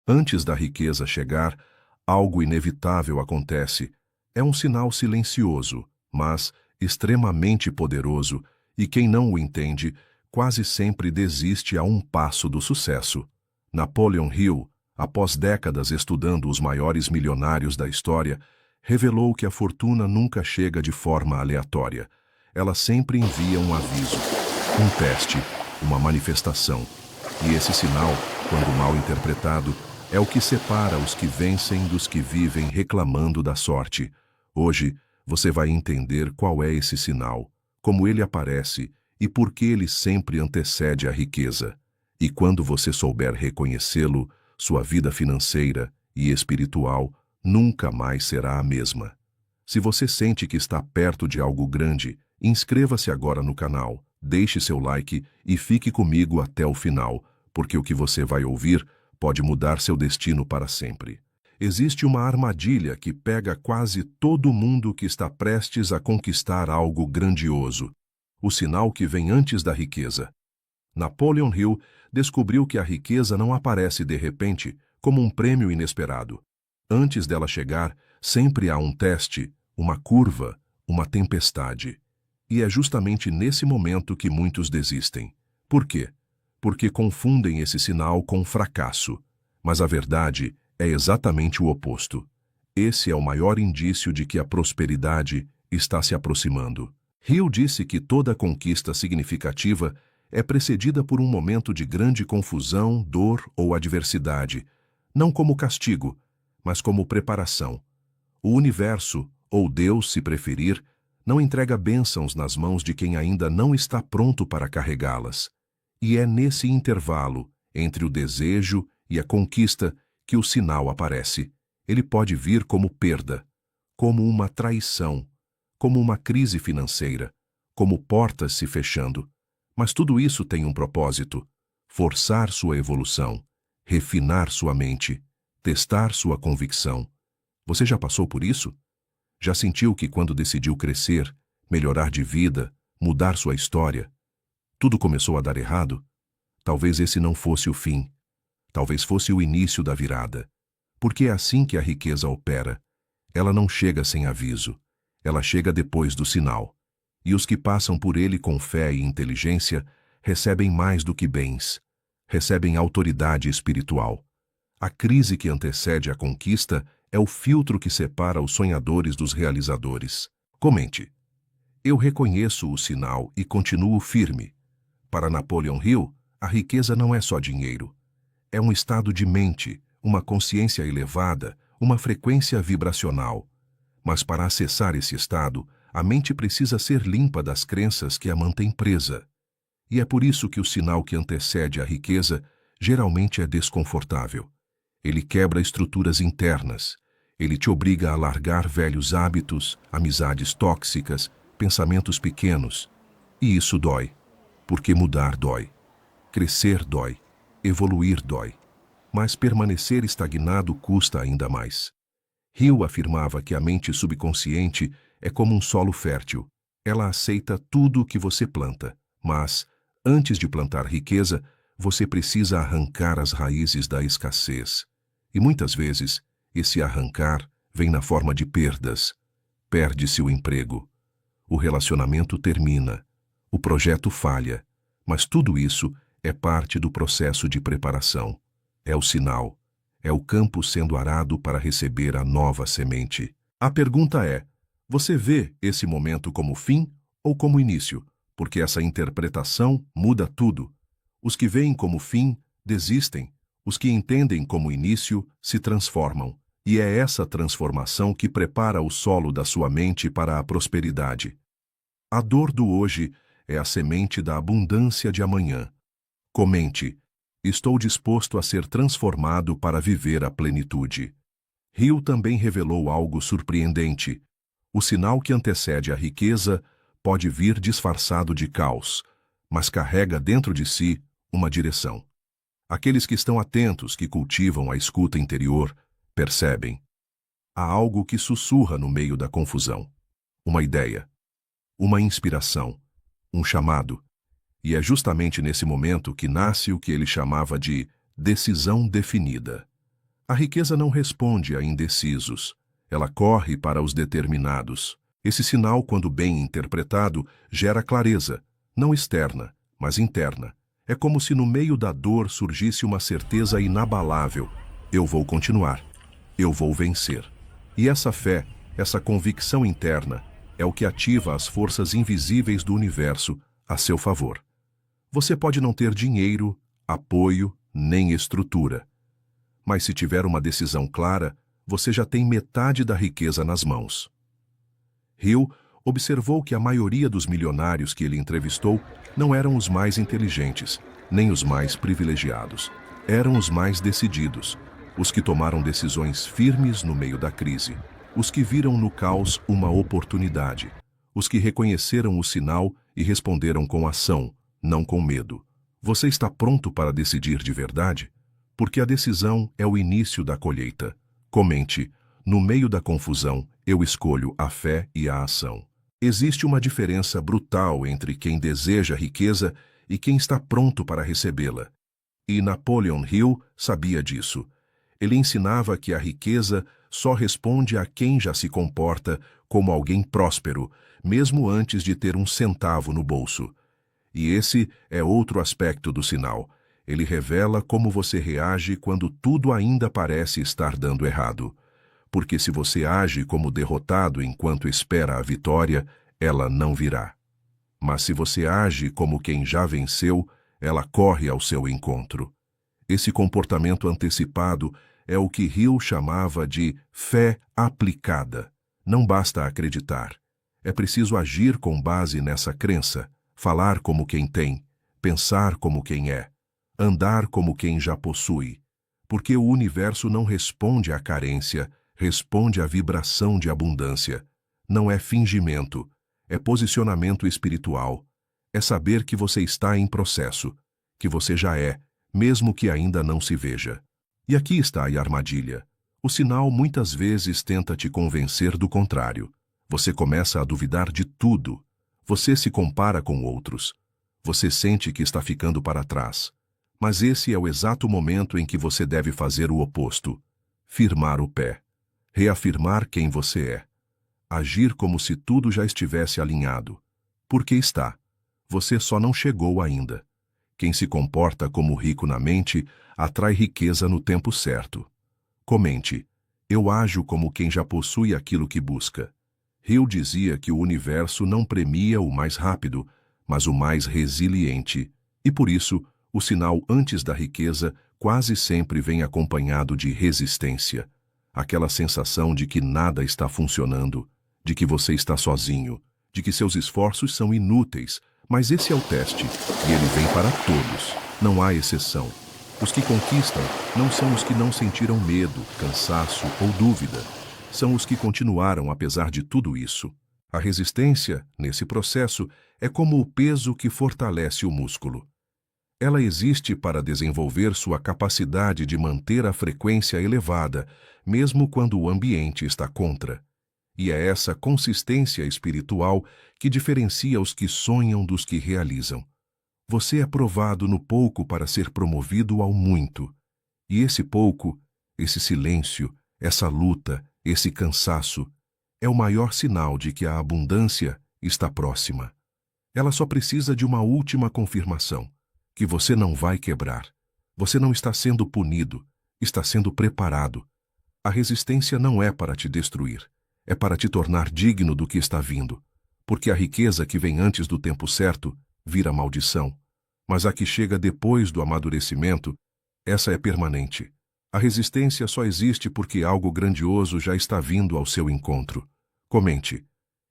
Antes da riqueza chegar, algo inevitável acontece. É um sinal silencioso, mas extremamente poderoso, e quem não o entende, quase sempre desiste a um passo do sucesso. Napoleon Hill, após décadas estudando os maiores milionários da história, revelou que a fortuna nunca chega de forma aleatória. Ela sempre envia um aviso, um teste, uma manifestação. E esse sinal, quando mal interpretado, é o que separa os que vencem dos que vivem reclamando da sorte. Hoje, você vai entender qual é esse sinal, como ele aparece e por que ele sempre antecede a riqueza. E quando você souber reconhecê-lo, sua vida financeira e espiritual nunca mais será a mesma. Se você sente que está perto de algo grande, inscreva-se agora no canal, deixe seu like e fique comigo até o final, porque o que você vai ouvir pode mudar seu destino para sempre. Existe uma armadilha que pega quase todo mundo que está prestes a conquistar algo grandioso, o sinal que vem antes da riqueza. Napoleon Hill descobriu que a riqueza não aparece de repente como um prêmio inesperado. Antes dela chegar, sempre há um teste, uma curva, uma tempestade. E é justamente nesse momento que muitos desistem. Por quê? Porque confundem esse sinal com fracasso. Mas a verdade é exatamente o oposto. Esse é o maior indício de que a prosperidade está se aproximando. Hill disse que toda conquista significativa é precedida por um momento de grande confusão, dor ou adversidade, não como castigo, mas como preparação. O universo, ou Deus, se preferir, não entrega bênçãos nas mãos de quem ainda não está pronto para carregá-las. E é nesse intervalo, entre o desejo e a conquista, que o sinal aparece. Ele pode vir como perda, como uma traição, como uma crise financeira, como portas se fechando. Mas tudo isso tem um propósito: forçar sua evolução, refinar sua mente, testar sua convicção. Você já passou por isso? Já sentiu que quando decidiu crescer, melhorar de vida, mudar sua história, tudo começou a dar errado? Talvez esse não fosse o fim. Talvez fosse o início da virada. Porque é assim que a riqueza opera. Ela não chega sem aviso. Ela chega depois do sinal. E os que passam por ele com fé e inteligência recebem mais do que bens. Recebem autoridade espiritual. A crise que antecede a conquista é o filtro que separa os sonhadores dos realizadores. Comente. Eu reconheço o sinal e continuo firme. Para Napoleon Hill, a riqueza não é só dinheiro. É um estado de mente, uma consciência elevada, uma frequência vibracional. Mas para acessar esse estado, a mente precisa ser limpa das crenças que a mantêm presa. E é por isso que o sinal que antecede a riqueza geralmente é desconfortável. Ele quebra estruturas internas. Ele te obriga a largar velhos hábitos, amizades tóxicas, pensamentos pequenos. E isso dói, porque mudar dói. Crescer dói. Evoluir dói. Mas permanecer estagnado custa ainda mais. Hill afirmava que a mente subconsciente é como um solo fértil. Ela aceita tudo o que você planta, mas, antes de plantar riqueza, você precisa arrancar as raízes da escassez. E muitas vezes, esse arrancar vem na forma de perdas. Perde-se o emprego. O relacionamento termina. O projeto falha. Mas tudo isso é parte do processo de preparação. É o sinal. É o campo sendo arado para receber a nova semente. A pergunta é: você vê esse momento como fim ou como início? Porque essa interpretação muda tudo. Os que veem como fim desistem. Os que entendem como início se transformam. E é essa transformação que prepara o solo da sua mente para a prosperidade. A dor do hoje é a semente da abundância de amanhã. Comente: estou disposto a ser transformado para viver a plenitude. Hill também revelou algo surpreendente. O sinal que antecede a riqueza pode vir disfarçado de caos, mas carrega dentro de si uma direção. Aqueles que estão atentos, que cultivam a escuta interior, percebem. Há algo que sussurra no meio da confusão. Uma ideia. Uma inspiração. Um chamado. E é justamente nesse momento que nasce o que ele chamava de decisão definida. A riqueza não responde a indecisos. Ela corre para os determinados. Esse sinal, quando bem interpretado, gera clareza, não externa, mas interna. É como se no meio da dor surgisse uma certeza inabalável. Eu vou continuar. Eu vou vencer. E essa fé, essa convicção interna, é o que ativa as forças invisíveis do universo a seu favor. Você pode não ter dinheiro, apoio, nem estrutura. Mas se tiver uma decisão clara, você já tem metade da riqueza nas mãos. Hill observou que a maioria dos milionários que ele entrevistou não eram os mais inteligentes, nem os mais privilegiados. Eram os mais decididos, os que tomaram decisões firmes no meio da crise, os que viram no caos uma oportunidade, os que reconheceram o sinal e responderam com ação, não com medo. Você está pronto para decidir de verdade? Porque a decisão é o início da colheita. Comente: no meio da confusão, eu escolho a fé e a ação. Existe uma diferença brutal entre quem deseja riqueza e quem está pronto para recebê-la. E Napoleon Hill sabia disso. Ele ensinava que a riqueza só responde a quem já se comporta como alguém próspero, mesmo antes de ter um centavo no bolso. E esse é outro aspecto do sinal. Ele revela como você reage quando tudo ainda parece estar dando errado. Porque se você age como derrotado enquanto espera a vitória, ela não virá. Mas se você age como quem já venceu, ela corre ao seu encontro. Esse comportamento antecipado é o que Hill chamava de fé aplicada. Não basta acreditar. É preciso agir com base nessa crença, falar como quem tem, pensar como quem é, andar como quem já possui. Porque o universo não responde à carência, responde à vibração de abundância. Não é fingimento, é posicionamento espiritual. É saber que você está em processo, que você já é, mesmo que ainda não se veja. E aqui está a armadilha. O sinal muitas vezes tenta te convencer do contrário. Você começa a duvidar de tudo. Você se compara com outros. Você sente que está ficando para trás. Mas esse é o exato momento em que você deve fazer o oposto. Firmar o pé. Reafirmar quem você é. Agir como se tudo já estivesse alinhado. Porque está. Você só não chegou ainda. Quem se comporta como rico na mente atrai riqueza no tempo certo. Comente: eu ajo como quem já possui aquilo que busca. Hill dizia que o universo não premia o mais rápido, mas o mais resiliente. E por isso, o sinal antes da riqueza quase sempre vem acompanhado de resistência. Aquela sensação de que nada está funcionando, de que você está sozinho, de que seus esforços são inúteis. Mas esse é o teste, e ele vem para todos. Não há exceção. Os que conquistam não são os que não sentiram medo, cansaço ou dúvida. São os que continuaram apesar de tudo isso. A resistência, nesse processo, é como o peso que fortalece o músculo. Ela existe para desenvolver sua capacidade de manter a frequência elevada, mesmo quando o ambiente está contra. E é essa consistência espiritual que diferencia os que sonham dos que realizam. Você é provado no pouco para ser promovido ao muito. E esse pouco, esse silêncio, essa luta, esse cansaço, é o maior sinal de que a abundância está próxima. Ela só precisa de uma última confirmação, que você não vai quebrar. Você não está sendo punido, está sendo preparado. A resistência não é para te destruir. É para te tornar digno do que está vindo, porque a riqueza que vem antes do tempo certo vira maldição, mas a que chega depois do amadurecimento, essa é permanente. A resistência só existe porque algo grandioso já está vindo ao seu encontro. Comente: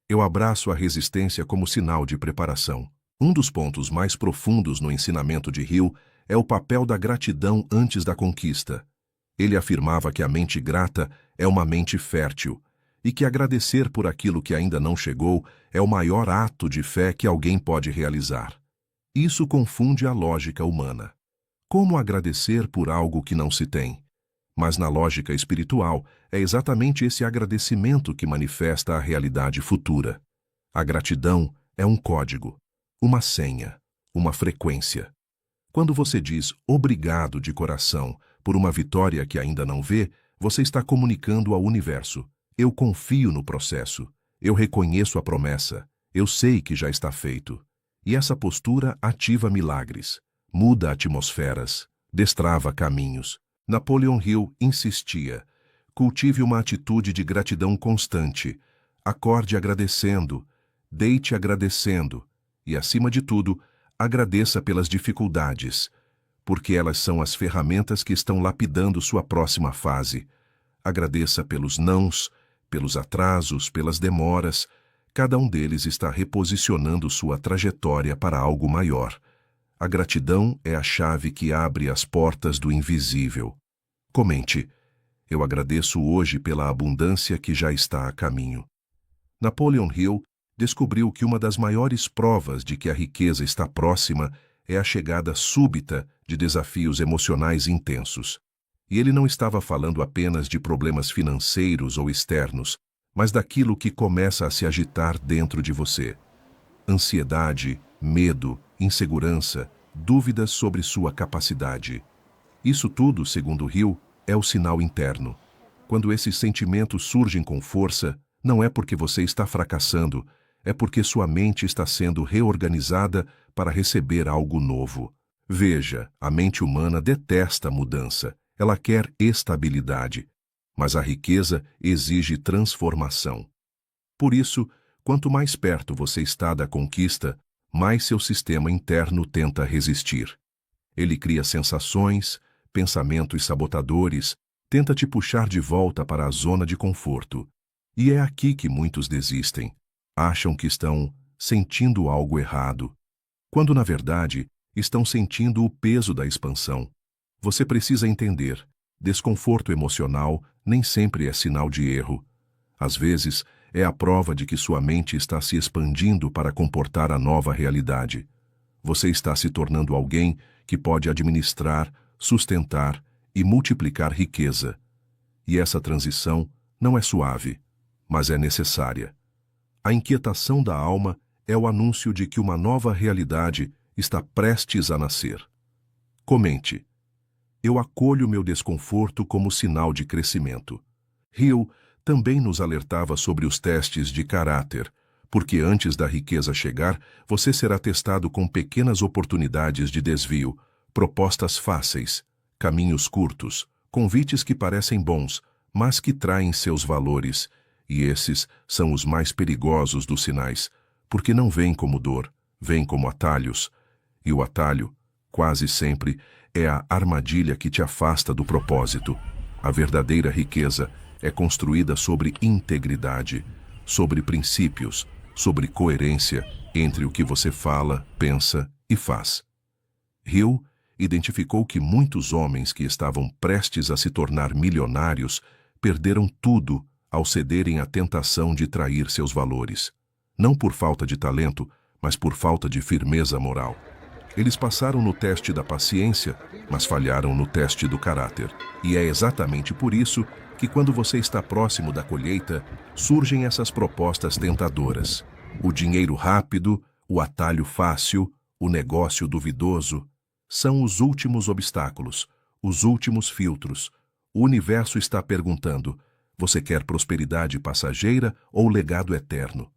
eu abraço a resistência como sinal de preparação. Um dos pontos mais profundos no ensinamento de Hill é o papel da gratidão antes da conquista. Ele afirmava que a mente grata é uma mente fértil, e que agradecer por aquilo que ainda não chegou é o maior ato de fé que alguém pode realizar. Isso confunde a lógica humana. Como agradecer por algo que não se tem? Mas na lógica espiritual, é exatamente esse agradecimento que manifesta a realidade futura. A gratidão é um código, uma senha, uma frequência. Quando você diz obrigado de coração por uma vitória que ainda não vê, você está comunicando ao universo: eu confio no processo, eu reconheço a promessa, eu sei que já está feito. E essa postura ativa milagres, muda atmosferas, destrava caminhos. Napoleon Hill insistia: cultive uma atitude de gratidão constante, acorde agradecendo, deite agradecendo e, acima de tudo, agradeça pelas dificuldades, porque elas são as ferramentas que estão lapidando sua próxima fase. Agradeça pelos nãos, pelos atrasos, pelas demoras. Cada um deles está reposicionando sua trajetória para algo maior. A gratidão é a chave que abre as portas do invisível. Comente: eu agradeço hoje pela abundância que já está a caminho. Napoleon Hill descobriu que uma das maiores provas de que a riqueza está próxima é a chegada súbita de desafios emocionais intensos. E ele não estava falando apenas de problemas financeiros ou externos, mas daquilo que começa a se agitar dentro de você. Ansiedade, medo, insegurança, dúvidas sobre sua capacidade. Isso tudo, segundo Hill, é o sinal interno. Quando esses sentimentos surgem com força, não é porque você está fracassando, é porque sua mente está sendo reorganizada para receber algo novo. Veja, a mente humana detesta a mudança, ela quer estabilidade, mas a riqueza exige transformação. Por isso, quanto mais perto você está da conquista, mais seu sistema interno tenta resistir. Ele cria sensações, pensamentos sabotadores, tenta te puxar de volta para a zona de conforto. E é aqui que muitos desistem. Acham que estão sentindo algo errado, quando na verdade estão sentindo o peso da expansão. Você precisa entender: desconforto emocional nem sempre é sinal de erro. Às vezes, é a prova de que sua mente está se expandindo para comportar a nova realidade. Você está se tornando alguém que pode administrar, sustentar e multiplicar riqueza. E essa transição não é suave, mas é necessária. A inquietação da alma é o anúncio de que uma nova realidade está prestes a nascer. Comente: eu acolho meu desconforto como sinal de crescimento. Hill também nos alertava sobre os testes de caráter, porque antes da riqueza chegar, você será testado com pequenas oportunidades de desvio, propostas fáceis, caminhos curtos, convites que parecem bons, mas que traem seus valores. E esses são os mais perigosos dos sinais, porque não vêm como dor, vêm como atalhos. E o atalho, quase sempre, é a armadilha que te afasta do propósito. A verdadeira riqueza é construída sobre integridade, sobre princípios, sobre coerência entre o que você fala, pensa e faz. Hill identificou que muitos homens que estavam prestes a se tornar milionários perderam tudo ao cederem à tentação de trair seus valores, não por falta de talento, mas por falta de firmeza moral. Eles passaram no teste da paciência, mas falharam no teste do caráter. E é exatamente por isso que, quando você está próximo da colheita, surgem essas propostas tentadoras. O dinheiro rápido, o atalho fácil, o negócio duvidoso, são os últimos obstáculos, os últimos filtros. O universo está perguntando: você quer prosperidade passageira ou legado eterno?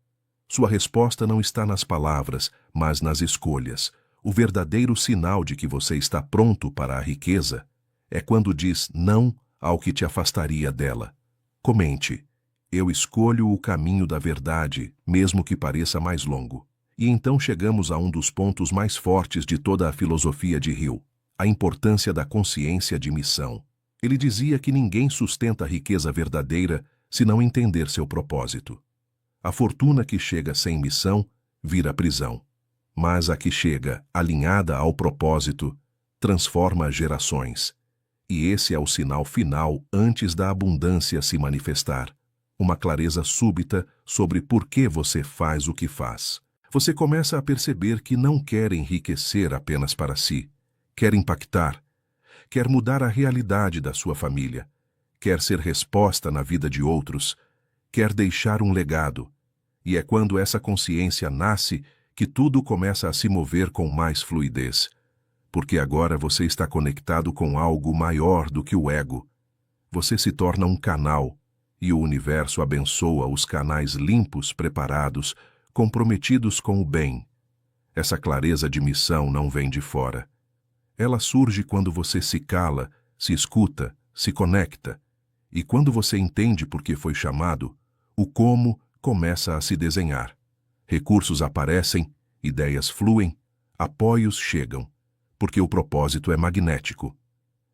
Sua resposta não está nas palavras, mas nas escolhas. O verdadeiro sinal de que você está pronto para a riqueza é quando diz não ao que te afastaria dela. Comente: eu escolho o caminho da verdade, mesmo que pareça mais longo. E então chegamos a um dos pontos mais fortes de toda a filosofia de Hill: a importância da consciência de missão. Ele dizia que ninguém sustenta a riqueza verdadeira se não entender seu propósito. A fortuna que chega sem missão vira prisão, mas a que chega alinhada ao propósito transforma gerações. E esse é o sinal final antes da abundância se manifestar. Uma clareza súbita sobre por que você faz o que faz. Você começa a perceber que não quer enriquecer apenas para si, quer impactar, quer mudar a realidade da sua família, quer ser resposta na vida de outros, quer deixar um legado. E é quando essa consciência nasce que tudo começa a se mover com mais fluidez. porque agora você está conectado com algo maior do que o ego. Você se torna um canal, e o universo abençoa os canais limpos, preparados, comprometidos com o bem. Essa clareza de missão não vem de fora. Ela surge quando você se cala, se escuta, se conecta. E quando você entende por que foi chamado, o como começa a se desenhar. Recursos aparecem, ideias fluem, apoios chegam, porque o propósito é magnético.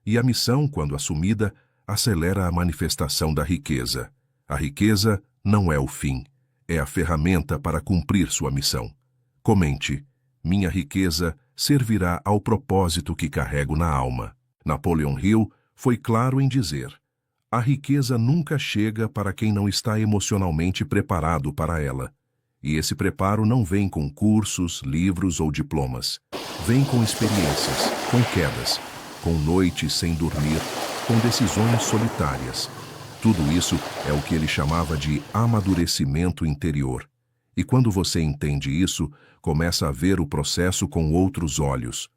E a missão, quando assumida, acelera a manifestação da riqueza. A riqueza não é o fim, é a ferramenta para cumprir sua missão. Comente: minha riqueza servirá ao propósito que carrego na alma. Napoleon Hill foi claro em dizer: a riqueza nunca chega para quem não está emocionalmente preparado para ela. E esse preparo não vem com cursos, livros ou diplomas. Vem com experiências, com quedas, com noites sem dormir, com decisões solitárias. Tudo isso é o que ele chamava de amadurecimento interior. E quando você entende isso, começa a ver o processo com outros olhos.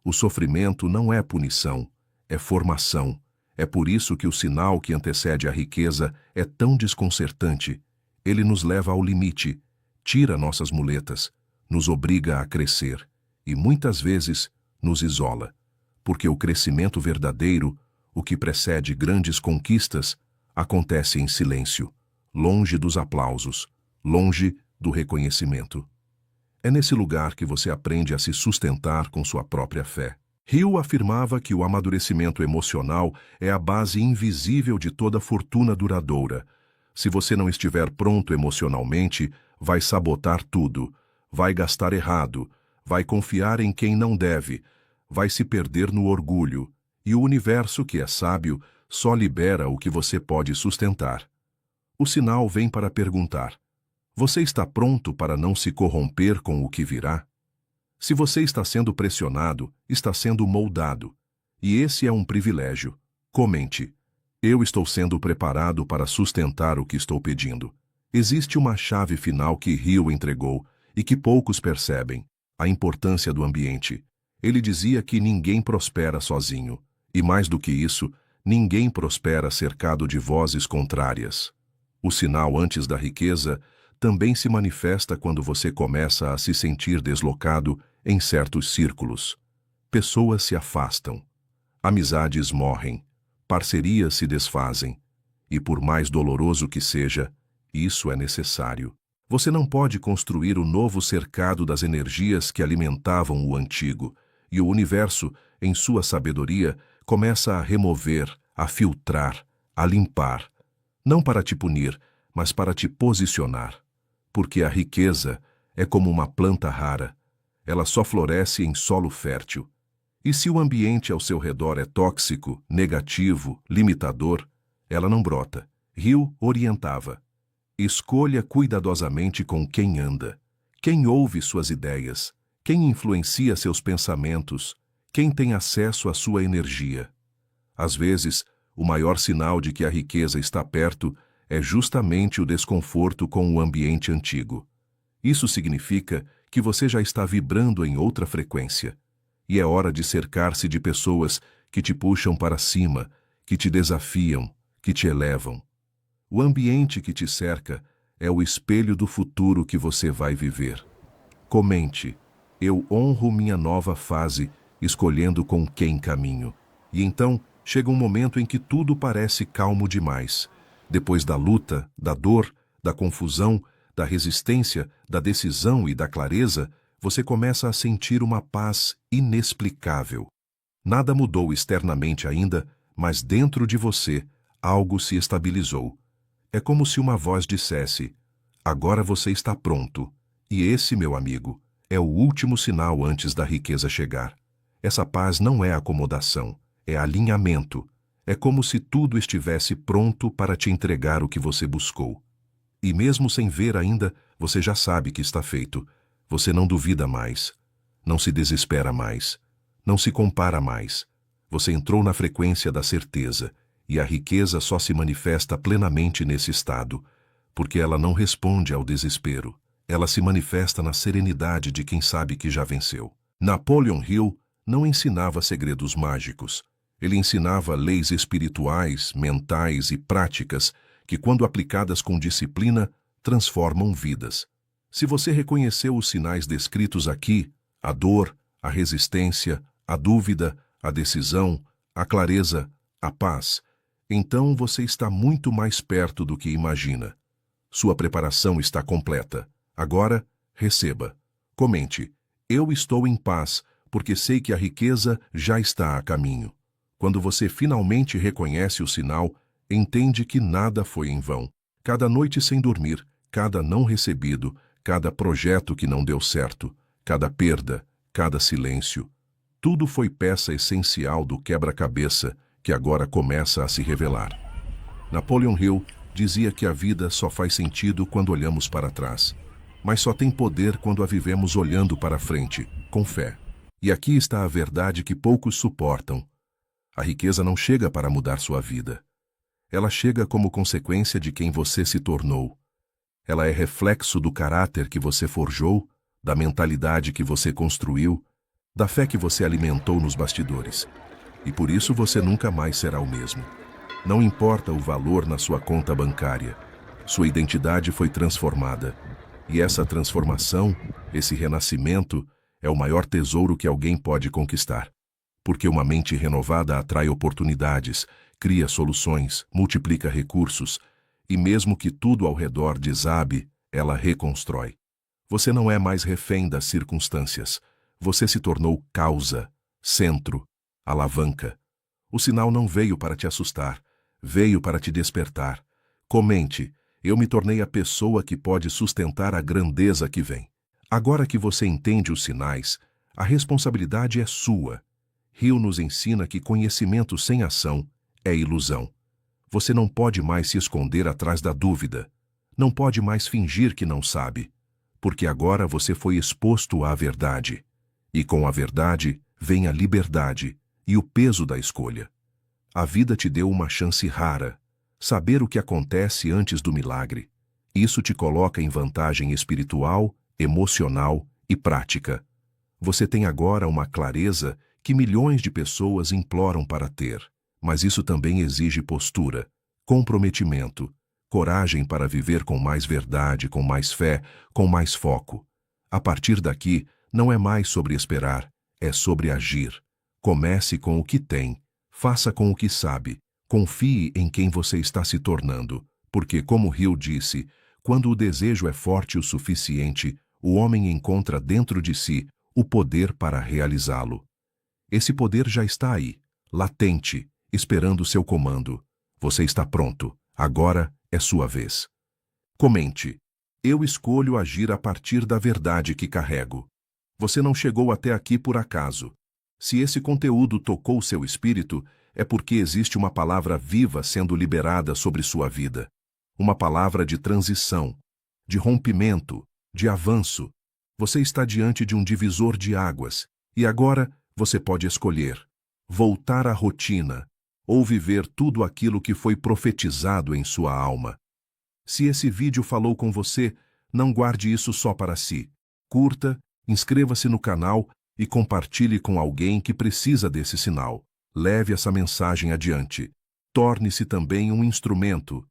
O sofrimento não é punição, é formação. É por isso que o sinal que antecede a riqueza é tão desconcertante. Ele nos leva ao limite, tira nossas muletas, nos obriga a crescer e, muitas vezes, nos isola. Porque o crescimento verdadeiro, o que precede grandes conquistas, acontece em silêncio, longe dos aplausos, longe do reconhecimento. É nesse lugar que você aprende a se sustentar com sua própria fé. Hill afirmava que o amadurecimento emocional é a base invisível de toda fortuna duradoura. Se você não estiver pronto emocionalmente, vai sabotar tudo, vai gastar errado, vai confiar em quem não deve, vai se perder no orgulho, e o universo, que é sábio, só libera o que você pode sustentar. O sinal vem para perguntar: você está pronto para não se corromper com o que virá? Se você está sendo pressionado, está sendo moldado. E esse é um privilégio. Comente: eu estou sendo preparado para sustentar o que estou pedindo. Existe uma chave final que Hill entregou e que poucos percebem: a importância do ambiente. Ele dizia que ninguém prospera sozinho. E mais do que isso, ninguém prospera cercado de vozes contrárias. O sinal antes da riqueza também se manifesta quando você começa a se sentir deslocado em certos círculos. Pessoas se afastam, amizades morrem, parcerias se desfazem, e por mais doloroso que seja, isso é necessário. Você não pode construir o novo cercado das energias que alimentavam o antigo, e o universo, em sua sabedoria, começa a remover, a filtrar, a limpar, não para te punir, mas para te posicionar. Porque a riqueza é como uma planta rara. Ela só floresce em solo fértil. E se o ambiente ao seu redor é tóxico, negativo, limitador, ela não brota. Hill orientava: escolha cuidadosamente com quem anda, quem ouve suas ideias, quem influencia seus pensamentos, quem tem acesso à sua energia. Às vezes, o maior sinal de que a riqueza está perto é justamente o desconforto com o ambiente antigo. Isso significa que você já está vibrando em outra frequência. E é hora de cercar-se de pessoas que te puxam para cima, que te desafiam, que te elevam. O ambiente que te cerca é o espelho do futuro que você vai viver. Comente: eu honro minha nova fase, escolhendo com quem caminho. E então chega um momento em que tudo parece calmo demais. Depois da luta, da dor, da confusão, da resistência, da decisão e da clareza, você começa a sentir uma paz inexplicável. Nada mudou externamente ainda, mas dentro de você, algo se estabilizou. É como se uma voz dissesse: agora você está pronto. E esse, meu amigo, é o último sinal antes da riqueza chegar. Essa paz não é acomodação, é alinhamento. É como se tudo estivesse pronto para te entregar o que você buscou. E mesmo sem ver ainda, você já sabe que está feito. Você não duvida mais. Não se desespera mais. Não se compara mais. Você entrou na frequência da certeza, e a riqueza só se manifesta plenamente nesse estado, porque ela não responde ao desespero. Ela se manifesta na serenidade de quem sabe que já venceu. Napoleon Hill não ensinava segredos mágicos. Ele ensinava leis espirituais, mentais e práticas que, quando aplicadas com disciplina, transformam vidas. Se você reconheceu os sinais descritos aqui, a dor, a resistência, a dúvida, a decisão, a clareza, a paz, então você está muito mais perto do que imagina. Sua preparação está completa. Agora, receba. Comente: eu estou em paz, porque sei que a riqueza já está a caminho. Quando você finalmente reconhece o sinal, entende que nada foi em vão. Cada noite sem dormir, cada não recebido, cada projeto que não deu certo, cada perda, cada silêncio, tudo foi peça essencial do quebra-cabeça que agora começa a se revelar. Napoleon Hill dizia que a vida só faz sentido quando olhamos para trás, mas só tem poder quando a vivemos olhando para frente, com fé. E aqui está a verdade que poucos suportam. A riqueza não chega para mudar sua vida. Ela chega como consequência de quem você se tornou. Ela é reflexo do caráter que você forjou, da mentalidade que você construiu, da fé que você alimentou nos bastidores. E por isso você nunca mais será o mesmo. Não importa o valor na sua conta bancária. Sua identidade foi transformada. E essa transformação, esse renascimento, é o maior tesouro que alguém pode conquistar. Porque uma mente renovada atrai oportunidades, cria soluções, multiplica recursos, e mesmo que tudo ao redor desabe, ela reconstrói. Você não é mais refém das circunstâncias. Você se tornou causa, centro, alavanca. O sinal não veio para te assustar, veio para te despertar. Comente: eu me tornei a pessoa que pode sustentar a grandeza que vem. Agora que você entende os sinais, a responsabilidade é sua. Hill nos ensina que conhecimento sem ação é ilusão. Você não pode mais se esconder atrás da dúvida. Não pode mais fingir que não sabe. Porque agora você foi exposto à verdade. E com a verdade vem a liberdade e o peso da escolha. A vida te deu uma chance rara. Saber o que acontece antes do milagre. Isso te coloca em vantagem espiritual, emocional e prática. Você tem agora uma clareza que milhões de pessoas imploram para ter. Mas isso também exige postura, comprometimento, coragem para viver com mais verdade, com mais fé, com mais foco. A partir daqui, não é mais sobre esperar, é sobre agir. Comece com o que tem, faça com o que sabe, confie em quem você está se tornando, porque, como Hill disse, quando o desejo é forte o suficiente, o homem encontra dentro de si o poder para realizá-lo. Esse poder já está aí, latente, esperando seu comando. Você está pronto, agora é sua vez. Comente: eu escolho agir a partir da verdade que carrego. Você não chegou até aqui por acaso. Se esse conteúdo tocou seu espírito, é porque existe uma palavra viva sendo liberada sobre sua vida. Uma palavra de transição, de rompimento, de avanço. Você está diante de um divisor de águas, e agora você pode escolher: voltar à rotina, ou viver tudo aquilo que foi profetizado em sua alma. Se esse vídeo falou com você, não guarde isso só para si. Curta, inscreva-se no canal e compartilhe com alguém que precisa desse sinal. Leve essa mensagem adiante. Torne-se também um instrumento,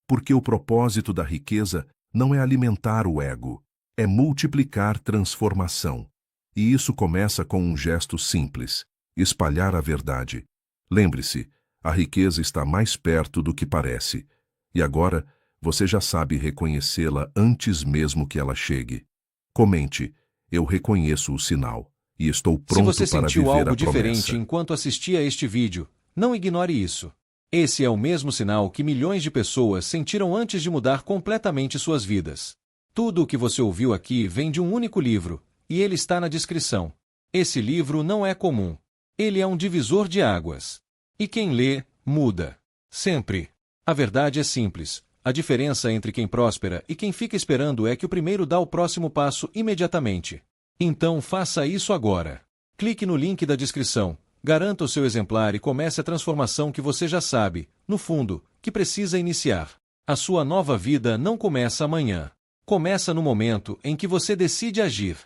porque o propósito da riqueza não é alimentar o ego, é multiplicar transformação. E isso começa com um gesto simples: espalhar a verdade. Lembre-se, a riqueza está mais perto do que parece. E agora, você já sabe reconhecê-la antes mesmo que ela chegue. Comente: eu reconheço o sinal, e estou pronto para viver a promessa. Se você sentiu algo diferente enquanto assistia a este vídeo, não ignore isso. Esse é o mesmo sinal que milhões de pessoas sentiram antes de mudar completamente suas vidas. Tudo o que você ouviu aqui vem de um único livro, e ele está na descrição. Esse livro não é comum. Ele é um divisor de águas. E quem lê, muda. Sempre. A verdade é simples. A diferença entre quem prospera e quem fica esperando é que o primeiro dá o próximo passo imediatamente. Então faça isso agora. Clique no link da descrição, garanta o seu exemplar e comece a transformação que você já sabe, no fundo, que precisa iniciar. A sua nova vida não começa amanhã. Começa no momento em que você decide agir.